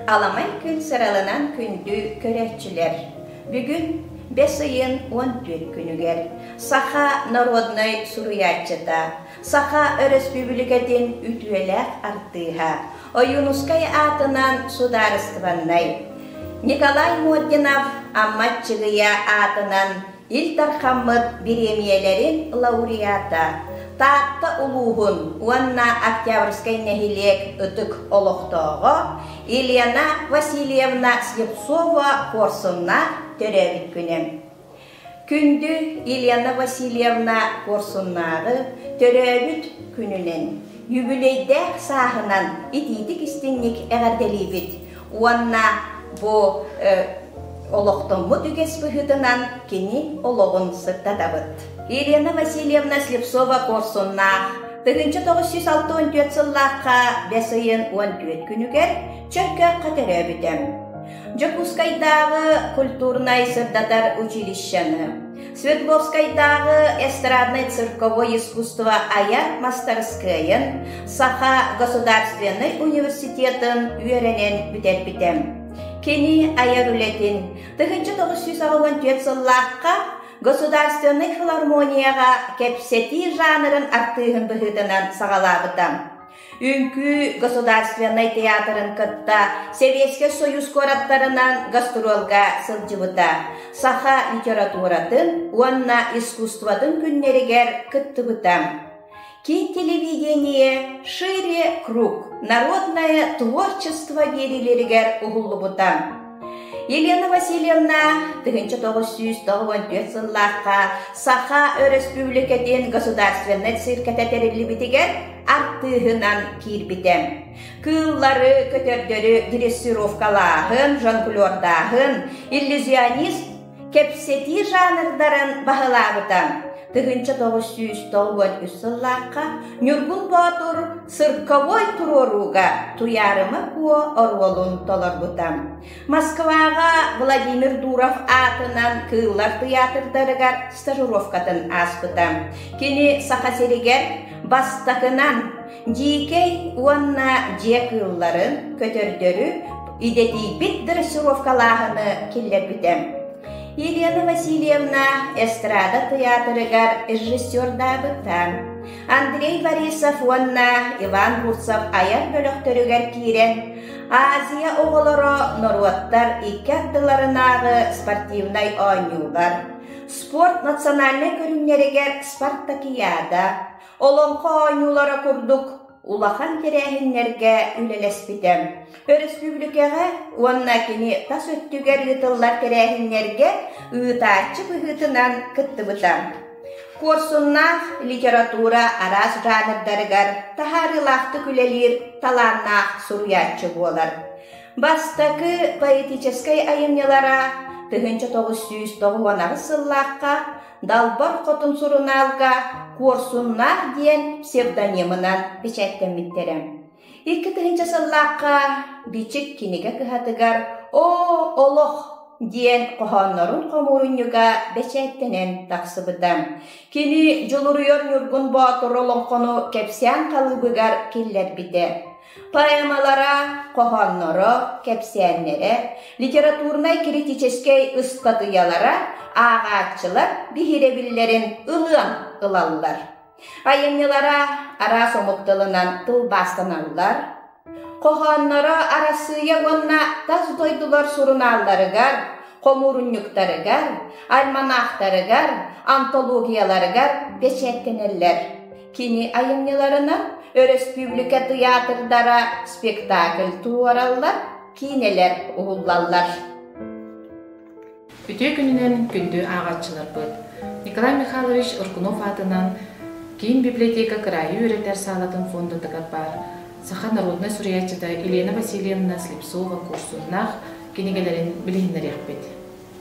Alamay gün sıralanan kündü körekçiler. Bugün 5 ayın 14 günüger. Saha Narodnay Suriyatçıda, Saha Respublikatin ütüyeler artıha. Oyunuskay atınan Sudarıstvanay. Nikolay Modinov Ammatçıgıya atınan İltarhamıd birimiyelerin laureata. Taatta uluğun Uanna Oktyabrskay nehilek ıtık oluqtoğu Ilyana Vasilyevna Slipsova Korsunna törevit günem. Kündü Ilyana Vasilyevna Korsunnağı törevit gününün yübüleyde sahınan itidik istinlik eğerdelibit. Uanna bu oluqtomut üges bıhıtınan kini oluğun sırtadabıt. Ilyana Vasilyevna Slipsova Korsunnağı 1964 yıllıqqa 5 ayın 14 günüger çökkä qateröbütem. Jokuskaydağı Kulturnay Sırdatar Училищаны, Свердловскайдағы эстрадный цирковой искусство аяр мастерскайын, Саха Государственный университетін үйренен бүтербітем. Кені аяр үлетін 1964 yıllıqqa Государственный филармонияға кепсети жанрын артығын бұхытынан сағалабытам. Үңкі Государственный театрын кытта Советский Союз кораптарынан гастролга сылжыбыта. Саха литературатын, уанна искусстватын күннерігер кыттыбытам. Ки телевидение шире круг, народное творчество верилерігер ұғылыбытам. Елена Васильевна 1994 yıllıqqa Saha Respublikatin Государственный цирката терилибитигер арттыгынан кирбитем. Кыллары көтөрдөрү дрессировкалаһын, жонглёрдаһын, иллюзионист, кепсети жанрдарын баһылабытам. 1993 yıllıqqa Нургун Батур цирковой туроруга туярыма куо орволун толорбутам. Москваға Владимир Дуров атынан кыллар театрдарыгар стажировкатын аспытам. Кини сахасеригер бастакынан дикей уанна же кылларын көтөрдөрү идетибит дрессировкалаһыны киллербитем. Елена Васильевна эстрада театрыгар режиссердабытам. Андрей Борисов уанна Иван Бурцов аяр бөлөктөрүгер кирен. Азия оголоро Норваттар иккардыларынағы спортивнай ойнуулар. Спорт национальный көрүннеригер Спартакиада. Олонко ойнуулара курдук. Улахан терәһиннәргә үлелеспитем. Республикага уанна кини тас өттүгер ытыллар терәһиннәргә ытачы быһытынан кыттыбытам. Корсунна литература арас жанрдарыгар тахарылахты күлелир таланнах сурьячы болар. Бастакы поэтической айымнялара 1990 yıllıqqa Dalbar Qotun Surunalga Korsunnar diyen psevdoнимынан печаттенмиттерем. 2000 yıllıqqa бичик киниге кыһатыгар «О, олох» диен қохоннорун қомуруньюга печаттенен тақсыбытам. Кини жолуруйор Нургун Батур олонқону кепсян қалыбыгар киллербите. Поэмалара, қохонноро, кепсияннере, литературнай критический ыстатыялара ағатчылар бихиребиллерин ылыан ылаллар. Айымнылара ара сомуктылынан тылбастаналлар. Қохонноро арасыя онна таз дойдулар суруналларыгар, комуруннюктарыгар, альманахтарыгар, антологияларыгар печеттенеллер. Кини айымныларынан Республика театрдара спектакль туараллар, кинелер угуллаллар. Үтө күнүнөн күндү агачылар быт. Николай Михайлович Уркунов атынан кийин библиотека крайы үйрөтер салатын фонду тыгар бар. Саха Народный Сурьячыда Елена Васильевна Слепцова Корсуннах кинегелерин билиннерекпет.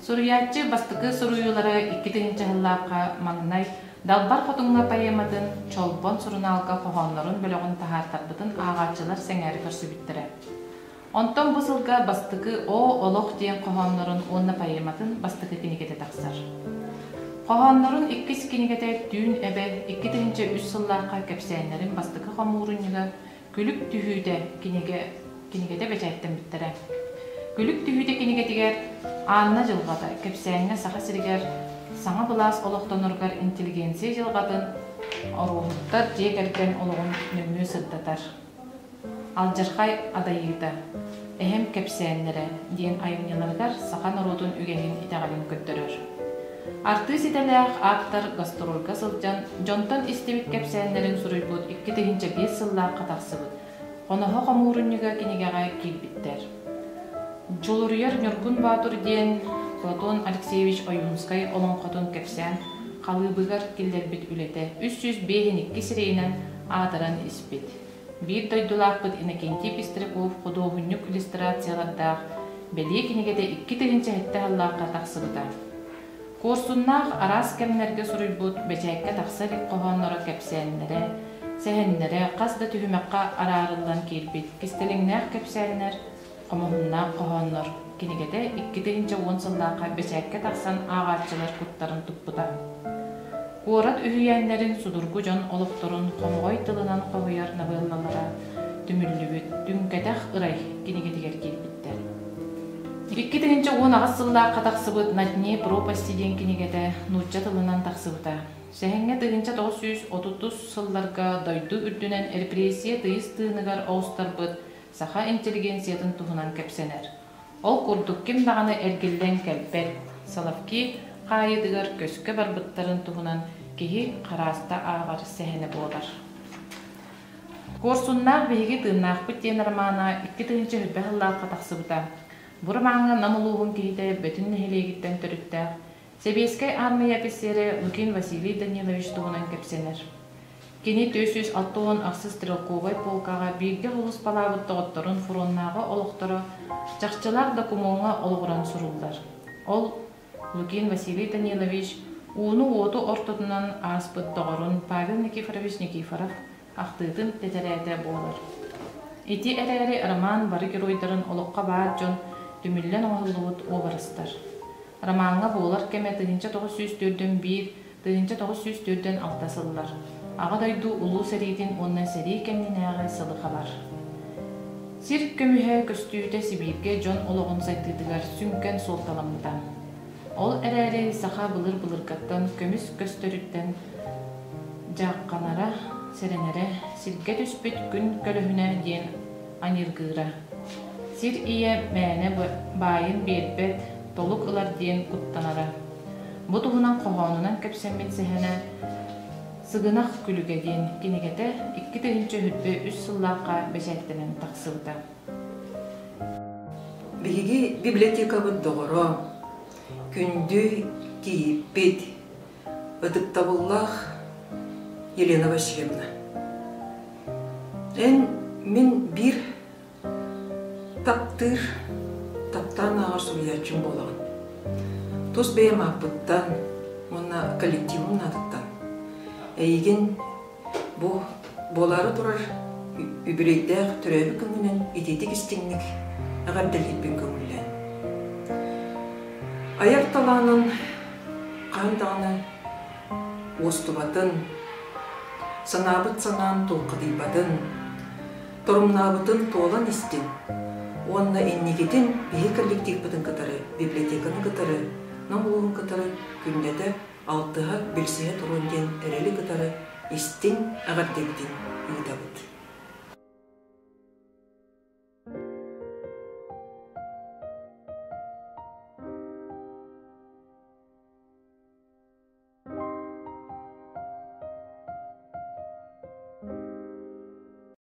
Сурьячы бастыкы суруюлары 2000 yıllıqqa маңнай Dalbar Qotungna поэматын чолбон суруналга қоғонларын бөлігін тахартарбытын ағатчылар сәңәрі көрсібіттірі. Онтон бұсылға бастықы о олық дейін қоғонларын онна поэматын бастықы кенегеті тақсар. Қоғонларын 2 кенегеті дүйін әбі 2003 yıllıqqa кәпсәйнерін бастықы қамуырынығы күлік түйіде кенеге кинигете бечайттен биттере. Күлүк түйүте кинигетигер аанна жылгата, кепсәңне саха сиригер, саңа булас олохтоноргар интеллигенция жылгатын орууттар жегерген ологун нөмнү сырдатар. Алжырхай адайыда, эхем кепсәңнере диен айыняларгар саха народун үгенин итагалин көттөрөр. Арты сителәх автор гастрольга сылжан, жонтон истебит кепсәңнерин суруйбут 2-5 сыллаакка таксыбыт. Қонахо қамурынныға кенегеға келбіттер. Жолурьер Нюргун Батур ден Платон Алексеевич Ойунскай олон қотын кепсән қалыбығар келдербіт үлеті 302 сирейінен адыран іспет. Bir дойдулақпыт Иннокентий Пестряков қодоғыннық иллюстрациялардақ бәле кенегеде 2 хетті аллаққа тақсыбыта. Корсуннақ арас кәмнерге сұруйбұт бәчәкке тақсарик қоғанлары кепсәнлері, сәхеннері қасда түхімәққа арарылдан келбет, кестеліңнәқ кепсәлінер, қомығыннақ қоғанлар. Кенегеде 2-10 сыллаққа бәчәкке тақсан ағатчылар құттарын тұппыта. Қорат үйәнлерін судургу жон олықтырын қомғой тылынан қоғыяр новеллалара түмірлібіт, дүңкәтәқ ұрай кенегедегер келбеттер. 2-10 сыллаққа тақсыбыт на дне пропасти ден кенегеде нұтча тылынан тақсыбыта. Сәхенге 1930 сылларға дойду үрдінен репрессия тыйыз тыынығар оғыстарбыт саха интеллигенциятын туғынан кәпсенер. Ол күрдік кем бағаны әргелден кәлбәт, салавки қайыдығар көскі барбыттарын туғынан кейі қараста ағар сәхені болар. Корсуннақ бейгі тыынақ бүттен романа 2-інші хүрбәғыллаққа тақсыбыта. Бұрмаңы намылуғын кейді бөтін нәхелегіттен түріктәқ. Себескай армия офицері Лукин Василий Данилович туғынан кепсенер. Кені 460 ақсыз стрелковай полкаға бейге ғылыс палабытты оттырын фуроннағы олықтыры жақчылар докумонға олғыран сұрулдар. Ол Лукин Василий Данилович уыны оты ортотынан аспыт доғырын Павел Никифорович Никифоров ақтыдың тетәрәді болыр. Эти әрәрі роман бары геройдарын олыққа бар жон түміллен оғылуыт обарыстар. Романға болар кәмә 1904-ден 1, 1904-ден 6 сыллар. Аға дойду ұлу сәрейден оннан сәрей кәмнен әғай сылы қалар. Сир көміхе көстүйді Сибирге жон олығын сайтыдығар сүмкен солталамыдан. Ол әрәрі саха бұлыр-бұлырғаттан көміс көстөріттен жаққанара, сәренері сирге түспет күн көліхіне ден аниргыра. Сир ие мәне байын бербет, толық ылар дейін құттанара. Бұтығынан қоғанынан көпсәмет сәхәне сығынақ күліге дейін кенегеті 2-інші хүрбе 3 сыллаққа бәшәттінен тақсылды. Беги библиотека бұддығыры, күнді кейіппет, ұдықтабыллақ Елена Васильевна. Мен бір таптан ағар сұлиячым болған. Тос бәйім апыттан, оны коллективын адыттан. Әйген болары тұрар үбірейдәқ түрәбі күнінен идетік істеңнік ағардәлетпен көңілден. Аяқ таланын, қандағыны, остубатын, санабыт санан толқыдайбадын, тұрымнабытын толан істен. Онна эннигетин бейі коллектив бұдың кытары, библиотеканы кытары, намылуын кытары, күндеді 6-ға білсеге тұрын ден әрелі кытары істен ағардебітін үйдабыд.